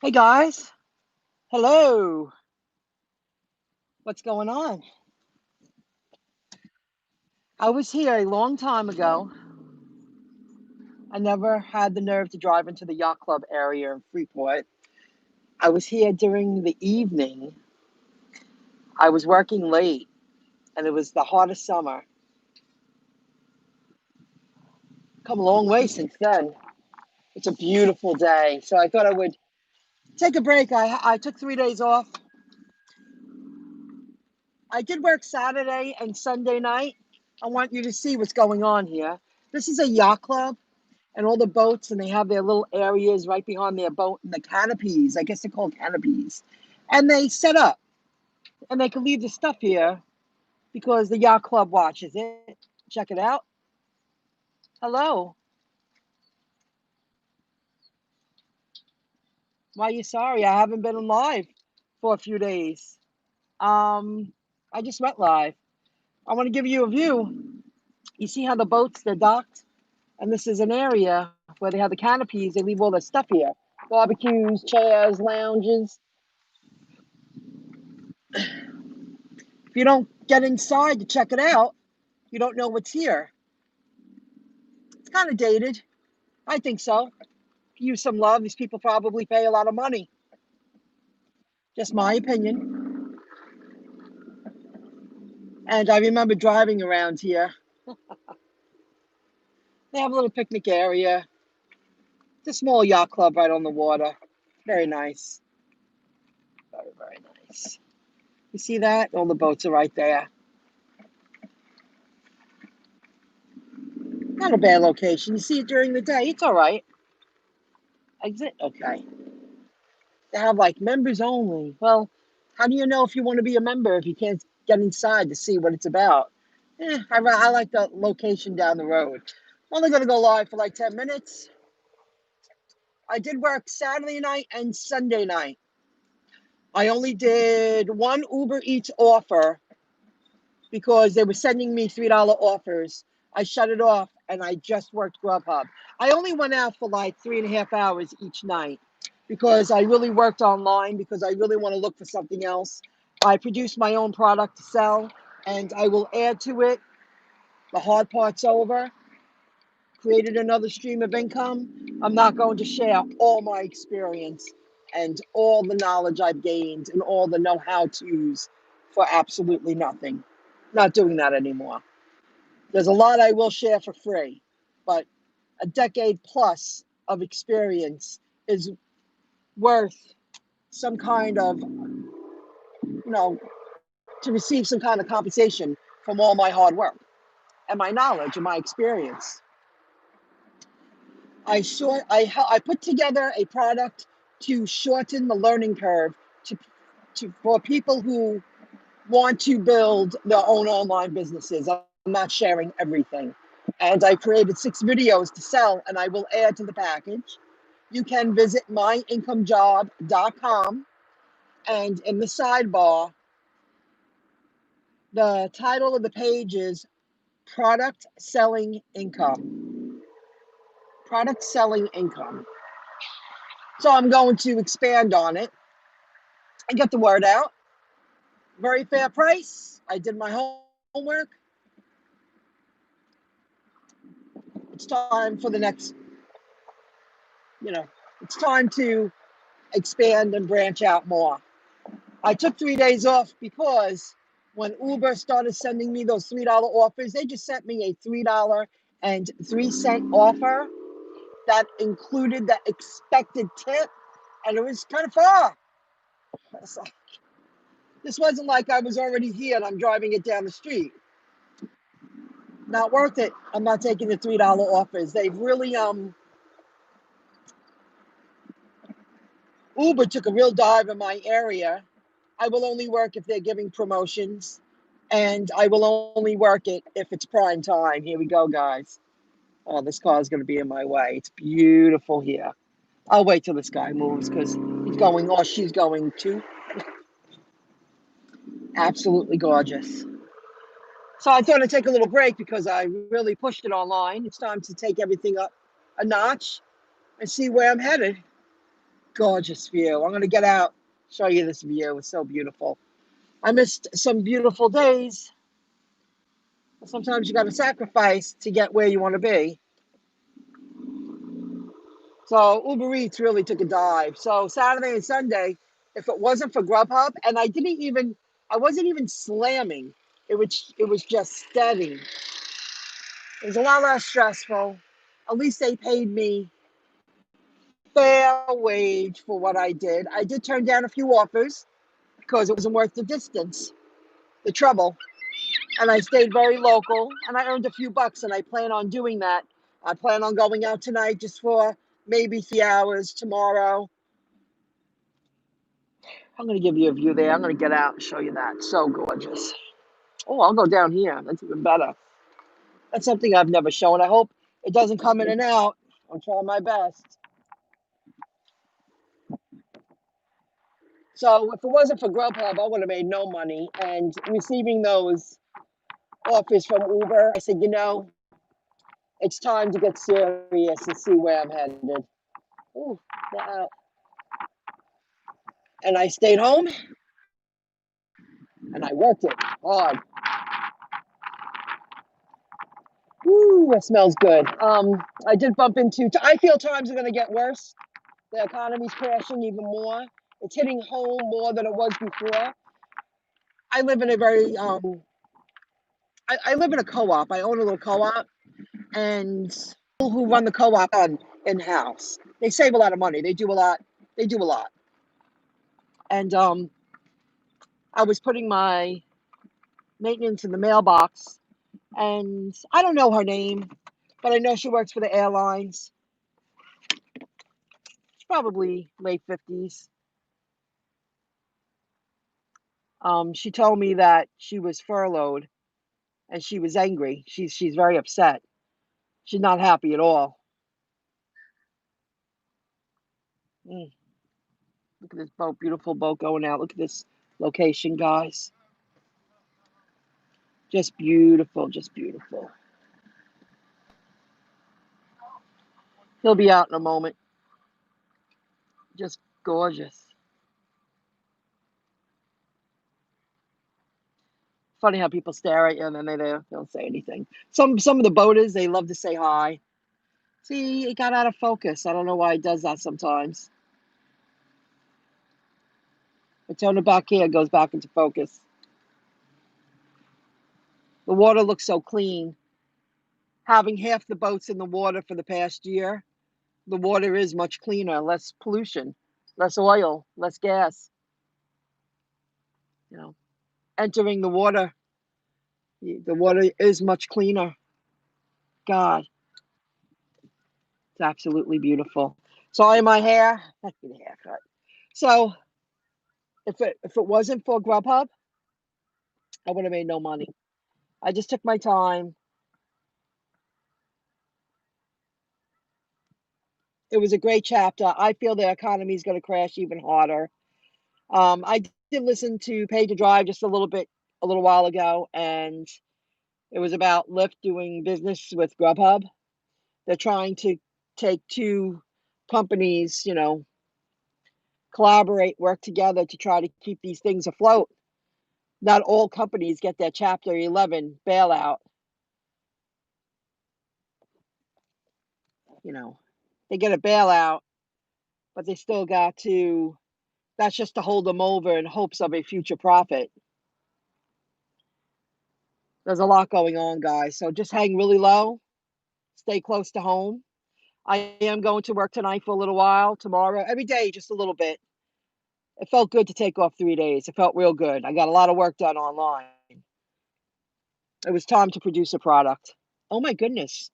Hey guys, hello. What's going on? I was here a long time ago. I never had the nerve to drive into the yacht club area in Freeport. I was here during the evening. I was working late and it was the hottest summer. Come a long way since then. It's a beautiful day. So I thought I would take a break. I took 3 days off. I did work Saturday and Sunday night. I want you to see what's going on here. This is a yacht club. And all the boats, and they have their little areas right behind their boat, and the canopies, I guess they're called canopies. And they set up, and they can leave the stuff here because the yacht club watches it. Check it out. Hello. Why are you sorry? I haven't been live for a few days. I just went live. I want to give you a view. You see how the boats, they're docked? And this is an area where they have the canopies. They leave all their stuff here. Barbecues, chairs, lounges. If you don't get inside to check it out, you don't know what's here. It's kind of dated. I think so. Use some love. These people probably pay a lot of money. Just my opinion. And I remember driving around here. They have a little picnic area. It's a small yacht club right on the water. Very nice. Very, very nice. You see that? All the boats are right there. Not a bad location. You see it during the day. It's all right. Exit? Okay. They have like members only. Well, how do you know if you want to be a member if you can't get inside to see what it's about? I like the location down the road. I'm only going to go live for like 10 minutes. I did work Saturday night and Sunday night. I only did one Uber Eats offer because they were sending me $3 offers. I shut it off and I just worked Grubhub. I only went out for like 3.5 hours each night because I really worked online because I really want to look for something else. I produce my own product to sell and I will add to it. The hard part's over. Created another stream of income. I'm not going to share all my experience and all the knowledge I've gained and all the know-how to's for absolutely nothing. Not doing that anymore. There's a lot I will share for free, but a decade plus of experience is worth some kind of, to receive some kind of compensation from all my hard work and my knowledge and my experience. I put together a product to shorten the learning curve for people who want to build their own online businesses. I'm not sharing everything. And I created 6 videos to sell, and I will add to the package. You can visit MyIncomeJob.com, and in the sidebar, the title of the page is Product Selling Income. Product Selling Income. So I'm going to expand on it and get the word out. Very fair price. I did my homework. It's time for the next, it's time to expand and branch out more. I took 3 days off because when Uber started sending me those $3 offers, they just sent me a $3.03 offer that included the expected tip, and it was kind of far. So, this wasn't like I was already here and I'm driving it down the street. Not worth it. I'm not taking the $3 offers. They've really Uber took a real dive in my area. I will only work if they're giving promotions, and I will only work it if it's prime time. Here we go, guys. Oh, this car is going to be in my way. It's beautiful here. I'll wait till this guy moves because he's going, or she's going too. Absolutely gorgeous. So I thought I'd take a little break because I really pushed it online. It's time to take everything up a notch and see where I'm headed. gorgeous view. I'm going to get out, show you this view. It's so beautiful. I missed some beautiful days. Sometimes you got to sacrifice to get where you want to be. So Uber Eats really took a dive. So Saturday and Sunday, if it wasn't for Grubhub, and I wasn't even slamming. It was just steady. It was a lot less stressful. At least they paid me fair wage for what I did. I did turn down a few offers because it wasn't worth the distance, the trouble. And I stayed very local and I earned a few bucks, and I plan on doing that. I plan on going out tonight just for maybe 3 hours tomorrow. I'm going to give you a view there. I'm going to get out and show you that. So gorgeous. Oh, I'll go down here. That's even better. That's something I've never shown. I hope it doesn't come in and out. I'm trying my best. So if it wasn't for Grubhub, I would have made no money. And receiving those offers from Uber, I said, it's time to get serious and see where I'm headed. Ooh, yeah. And I stayed home and I worked it hard. Ooh, it smells good. I did bump into, I feel times are going to get worse. The economy's crashing even more. It's hitting home more than it was before. I live in a very, I live in a co-op. I own a little co-op, and people who run the co-op on in-house, they save a lot of money. They do a lot. They do a lot. And I was putting my maintenance in the mailbox, and I don't know her name, but I know she works for the airlines. She's probably late 50s. She told me that she was furloughed and she was angry. She's very upset. She's not happy at all. Mm, look at this boat, beautiful boat going out. Look at this location, guys. Just beautiful, just beautiful. He'll be out in a moment. Just gorgeous. Funny how people stare at you and then they don't say anything. Some of the boaters, they love to say hi. See, it got out of focus. I don't know why it does that sometimes. I turn it back here, it goes back into focus. The water looks so clean. Having half the boats in the water for the past year, the water is much cleaner, less pollution, less oil, less gas. You know, entering the water is much cleaner. God, it's absolutely beautiful. Sorry, my hair. I need a haircut. So if it wasn't for Grubhub, I would have made no money. I just took my time. It was a great chapter. I feel the economy is going to crash even harder. I did listen to Pay to Drive just a little while ago, and it was about Lyft doing business with Grubhub. They're trying to take two companies, collaborate, work together to try to keep these things afloat. Not all companies get their Chapter 11 bailout. You know, they get a bailout, but they still got to, that's just to hold them over in hopes of a future profit. There's a lot going on, guys. So just hang really low, stay close to home. I am going to work tonight for a little while, tomorrow, every day, just a little bit. It felt good to take off 3 days. It felt real good. I got a lot of work done online. It was time to produce a product. Oh my goodness.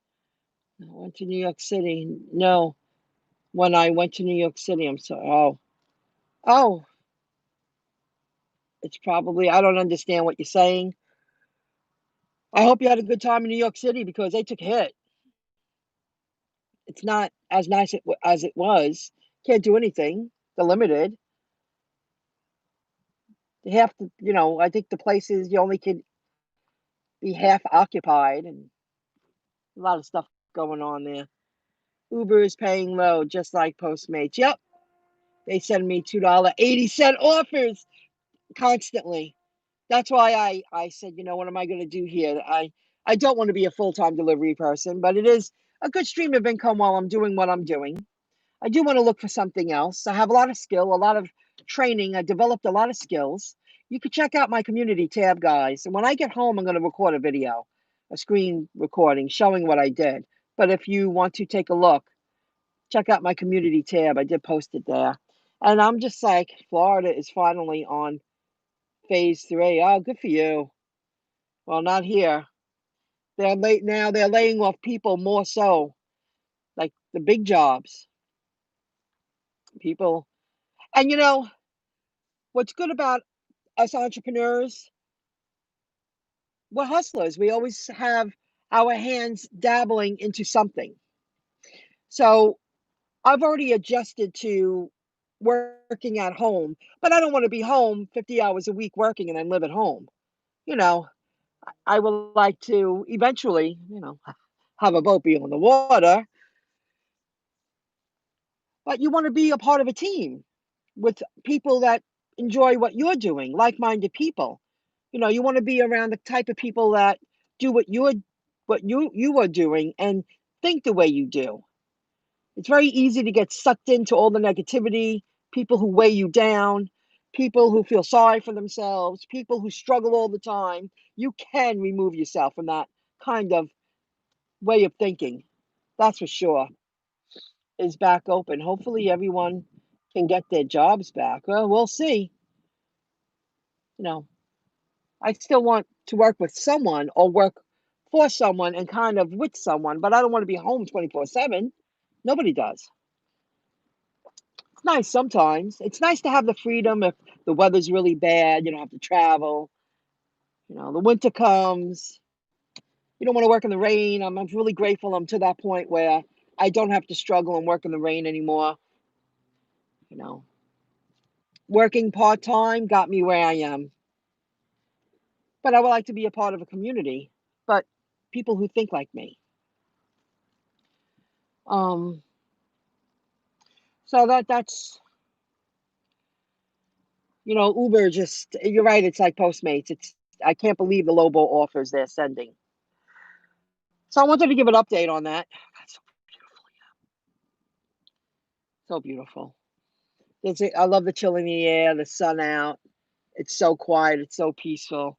I went to New York City. No, when I went to New York City, I'm sorry. Oh, it's probably, I don't understand what you're saying. I hope you had a good time in New York City because they took a hit. It's not as nice as it was. Can't do anything. They're limited. They have to, I think the places you only can be half occupied, and a lot of stuff going on there. Uber is paying low, just like Postmates. Yep, They send me $2.80 offers constantly. That's why I said, what am I going to do here? I don't want to be a full-time delivery person, but it is a good stream of income while I'm doing what I'm doing. I do want to look for something else. I have a lot of skill, a lot of training. I developed a lot of skills. You can check out my community tab, guys. And when I get home, I'm going to record a video, a screen recording showing what I did. But if you want to take a look, check out my community tab. I did post it there. And I'm just like, Florida is finally on phase 3. Oh, good for you. Well, not here. They're late now. They're laying off people more so, like the big jobs. People. And what's good about us entrepreneurs, we're hustlers. We always have our hands dabbling into something. So I've already adjusted to working at home, but I don't want to be home 50 hours a week working and then live at home. You know, I would like to eventually, have a boat be on the water, but you want to be a part of a team with people that enjoy what you're doing, like-minded people. You want to be around the type of people that do what you are doing and think the way you do. It's very easy to get sucked into all the negativity, people who weigh you down, people who feel sorry for themselves, people who struggle all the time. You can remove yourself from that kind of way of thinking. That's for sure. Is back open. Hopefully everyone can get their jobs back. Well, we'll see. You know, I still want to work with someone or work for someone and kind of with someone, but I don't want to be home 24/7. Nobody does. It's nice sometimes. It's nice to have the freedom if the weather's really bad, you don't have to travel. The winter comes, you don't want to work in the rain. I'm really grateful I'm to that point where I don't have to struggle and work in the rain anymore. You know, Working part-time got me where I am, but I would like to be a part of a community, but people who think like me. Um, so that's Uber just you're right, it's like Postmates. I can't believe the lowball offers they're sending. So I wanted to give an update on that. That's so beautiful. I love the chill in the air, the sun out. It's so quiet, it's so peaceful.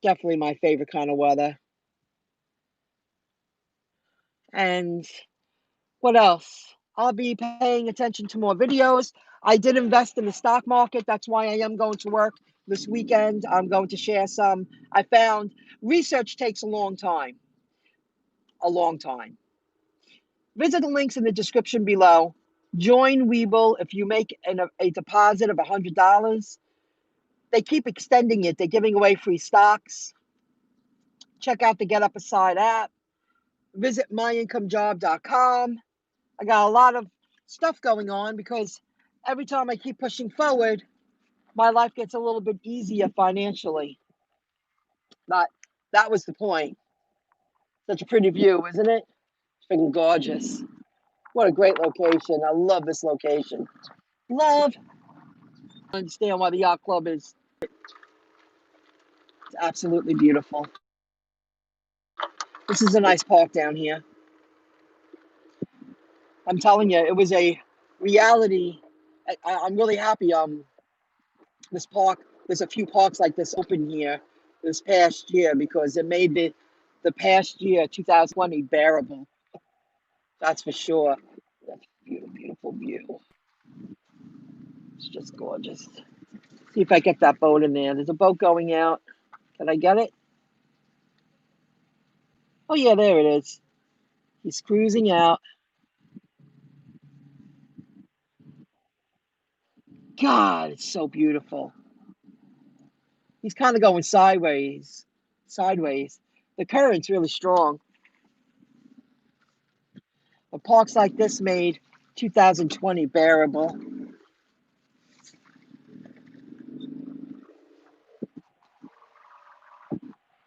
Definitely my favorite kind of weather. And what else? I'll be paying attention to more videos. I did invest in the stock market. That's why I am going to work this weekend. I'm going to share some. I found research takes a long time. A long time. Visit the links in the description below. Join Webull if you make a deposit of $100. They keep extending it. They're giving away free stocks. Check out the Get Up Aside app. Visit MyIncomeJob.com. I got a lot of stuff going on because every time I keep pushing forward, my life gets a little bit easier financially. Not that was the point. Such a pretty view, isn't it? Freaking gorgeous. What a great location. I love this location. Love. I understand why the yacht club is absolutely beautiful. This is a nice park down here. I'm telling you, it was a reality. I'm really happy. This park, there's a few parks like this open here this past year because it made the past year, 2020, bearable. That's for sure. That's a beautiful, beautiful view. It's just gorgeous. See if I get that boat in there. There's a boat going out. Can I get it? Oh yeah, there it is. He's cruising out. God, it's so beautiful. He's kind of going sideways. Sideways. The current's really strong. But parks like this made 2020 bearable.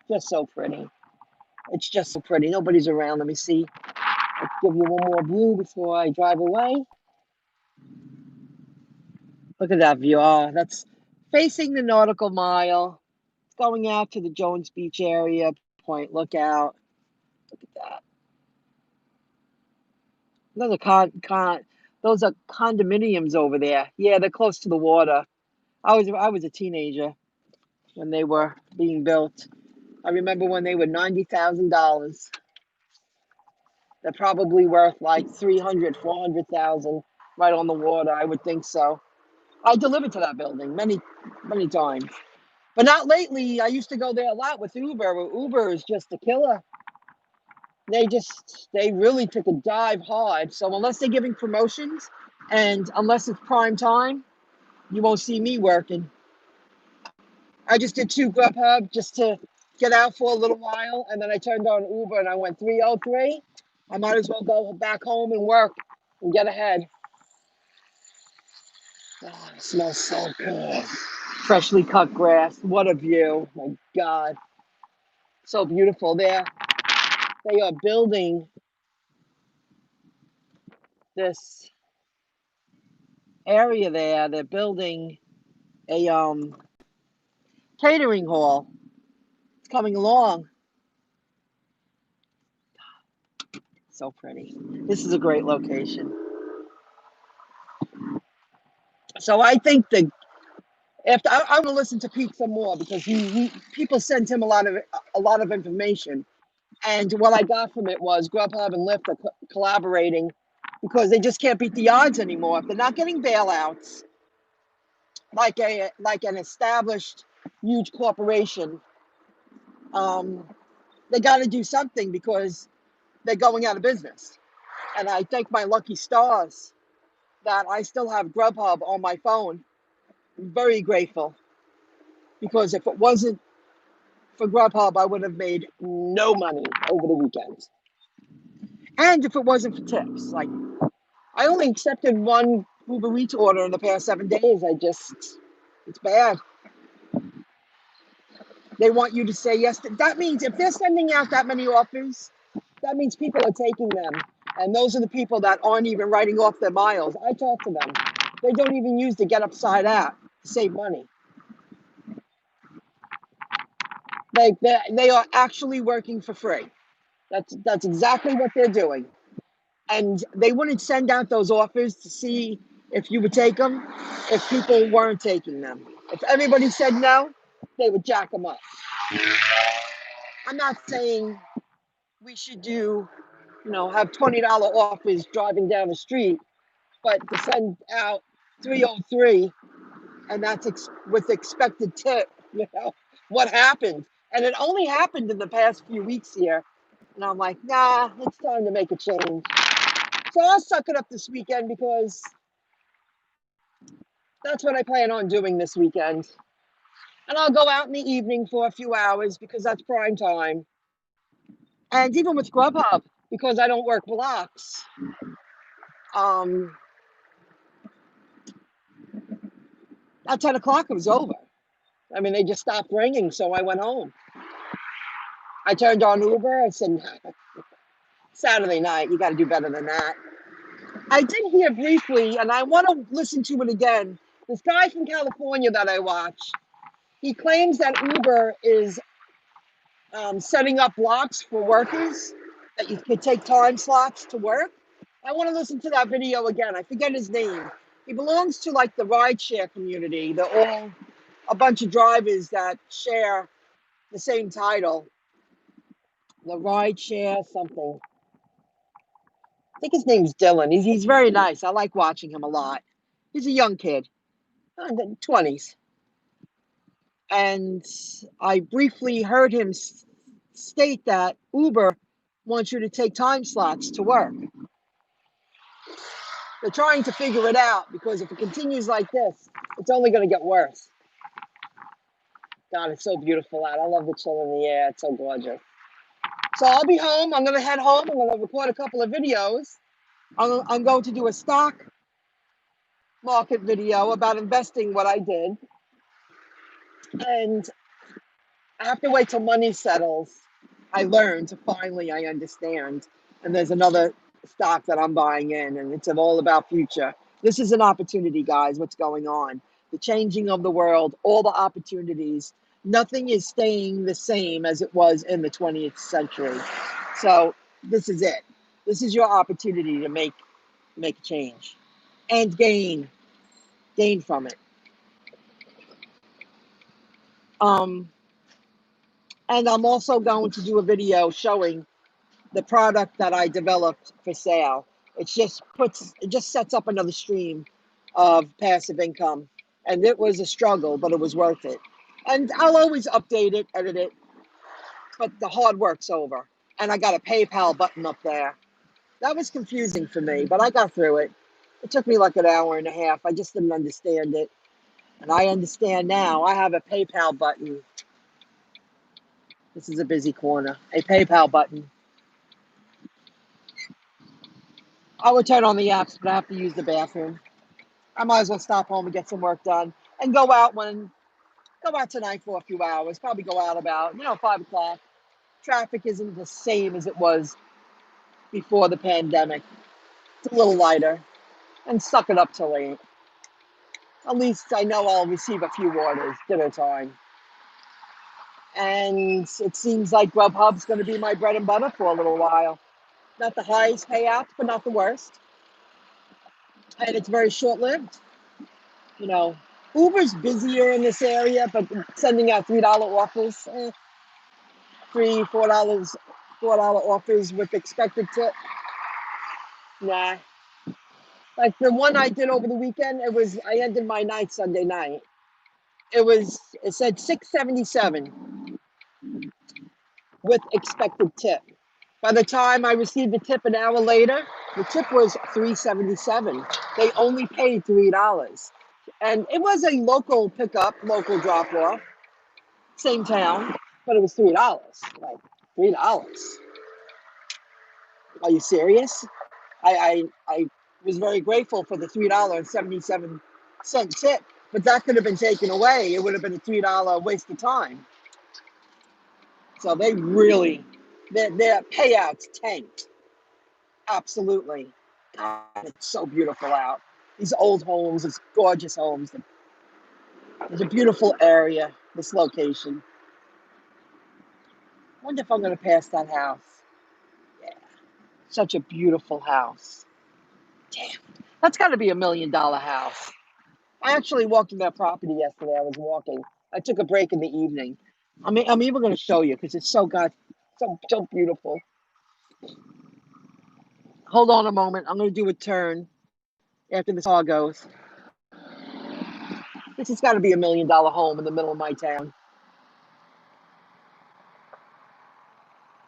Just so pretty. It's just so pretty. Nobody's around. Let me see. Let's give you one more view before I drive away. Look at that view. Oh, that's facing the nautical mile. It's going out to the Jones Beach area, Point Lookout. Look at that. Those are those are condominiums over there. Yeah, they're close to the water. I was a teenager when they were being built. I remember when they were $90,000. They're probably worth like 300, 400,000 right on the water. I would think so. I delivered to that building many, many times, but not lately. I used to go there a lot with Uber. Uber is just a killer. They really took a dive hard. So unless they're giving promotions and unless it's prime time, you won't see me working. I just did 2 Grubhub just to get out for a little while, and then I turned on Uber and I went 303. I might as well go back home and work and get ahead. Oh, it smells so good. Freshly cut grass. What a view. My God. So beautiful there. They are building this area there. They're building a catering hall. It's coming along. So pretty. This is a great location. So I think the after I want to listen to Pete some more because he people sent him a lot of information, and what I got from it was Grubhub and Lyft are collaborating because they just can't beat the odds anymore. If they're not getting bailouts like an established huge corporation, they got to do something because they're going out of business. And I thank my lucky stars that I still have Grubhub on my phone. I'm very grateful because if it wasn't for Grubhub, I would have made no money over the weekend. And if it wasn't for tips, like I only accepted one Uber Eats order in the past 7 days. It's bad. They want you to say yes. That means if they're sending out that many offers, that means people are taking them. And those are the people that aren't even writing off their miles. I talk to them. They don't even use the Get Upside app to save money. They are actually working for free. That's exactly what they're doing. And they wouldn't send out those offers to see if you would take them if people weren't taking them. If everybody said no, they would jack them up. I'm not saying we should have $20 offers driving down the street, but to send out 303 and that's with expected tip, what happened? And it only happened in the past few weeks here. And I'm like, nah, it's time to make a change. So I'll suck it up this weekend because that's what I plan on doing this weekend. And I'll go out in the evening for a few hours because that's prime time. And even with Grubhub, because I don't work blocks, um, at 10 o'clock it was over. I mean, they just stopped ringing, so I went home. I turned on Uber. I said, Saturday night, you got to do better than that. I did hear briefly, and I want to listen to it again. This guy from California that I watch, he claims that Uber is setting up blocks for workers that you could take time slots to work. I want to listen to that video again. I forget his name. He belongs to like the rideshare community. They're all a bunch of drivers that share the same title. The rideshare something. I think his name's Dylan. He's very nice. I like watching him a lot. He's a young kid, in the 20s. And I briefly heard him state that Uber wants you to take time slots to work. They're trying to figure it out because if it continues like this, it's only going to get worse. God, it's so beautiful out. I love the chill in the air. It's so gorgeous. So I'll be home. I'm going to head home. I'm going to record a couple of videos. I'm going to do a stock market video about investing what I did. And I have to wait till money settles. I understand. And there's another stock that I'm buying in, and it's all about future. This is an opportunity, guys, what's going on. The changing of the world, all the opportunities. Nothing is staying the same as it was in the 20th century. So this is it. This is your opportunity to make a change and gain from it. And I'm also going to do a video showing the product that I developed for sale. It just sets up another stream of passive income. And it was a struggle, but it was worth it. And I'll always update it, edit it, but the hard work's over. And I got a PayPal button up there. That was confusing for me, but I got through it. It took me like an hour and a half. I just didn't understand it. And I understand now. I have a PayPal button. This is a busy corner. A PayPal button. I would turn on the apps, but I have to use the bathroom. I might as well stop home and get some work done and go out tonight for a few hours. Probably go out about, 5 o'clock. Traffic isn't the same as it was before the pandemic. It's a little lighter, and suck it up till 8. At least I know I'll receive a few orders, dinner time. And it seems like Grubhub's going to be my bread and butter for a little while. Not the highest payouts, but not the worst. And it's very short-lived. Uber's busier in this area, but sending out $3 offers, $4 offers with expected tip. Nah. Like the one I did over the weekend, I ended my night Sunday night. It said $6.77 with expected tip. By the time I received the tip an hour later, the tip was $3.77. They only paid $3. And it was a local pickup, local drop off, same town, but it was $3. Like $3. Are you serious? I was very grateful for the $3.77 tip, but that could have been taken away. It would have been a $3 waste of time. So their payouts tanked. Absolutely. God, it's so beautiful out. These old homes, it's gorgeous homes. It's a beautiful area, this location. I wonder if I'm going to pass that house. Yeah, such a beautiful house. Damn, that's got to be $1 million house. I actually walked in that property yesterday. I was walking. I took a break in the evening. I'm even going to show you because it's so beautiful. Hold on a moment. I'm going to do a turn after this car goes. This has got to be $1 million home in the middle of my town.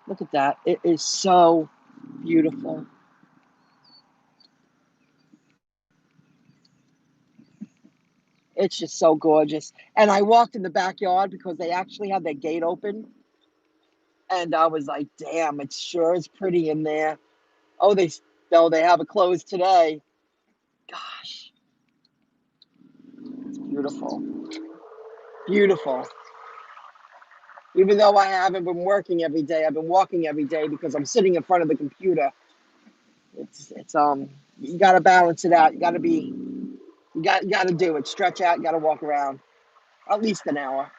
Look at that. It is so beautiful. It's just so gorgeous. And I walked in the backyard because they actually had their gate open. And I was like, damn, it sure is pretty in there. Oh, they have it closed today. Gosh, it's beautiful. Beautiful. Even though I haven't been working every day, I've been walking every day because I'm sitting in front of the computer. It's you got to balance it out. You got to do it. Stretch out. You got to walk around at least an hour.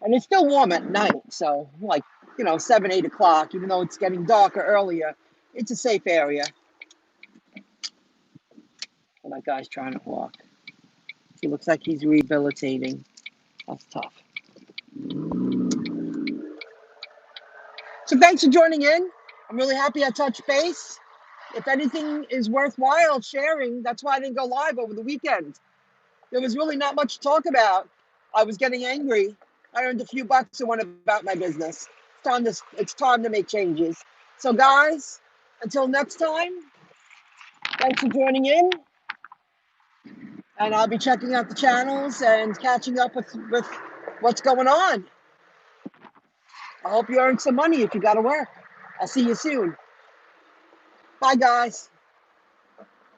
And it's still warm at night, so 7, 8 o'clock. Even though it's getting darker earlier, it's a safe area. Well, that guy's trying to walk. He looks like he's rehabilitating. That's tough. So thanks for joining in. I'm really happy I touched base. If anything is worthwhile sharing, that's why I didn't go live over the weekend. There was really not much to talk about. I was getting angry. I earned a few bucks and went about my business. It's time to make changes. So guys, until next time, thanks for joining in. And I'll be checking out the channels and catching up with what's going on. I hope you earn some money if you got to work. I'll see you soon. Bye, guys.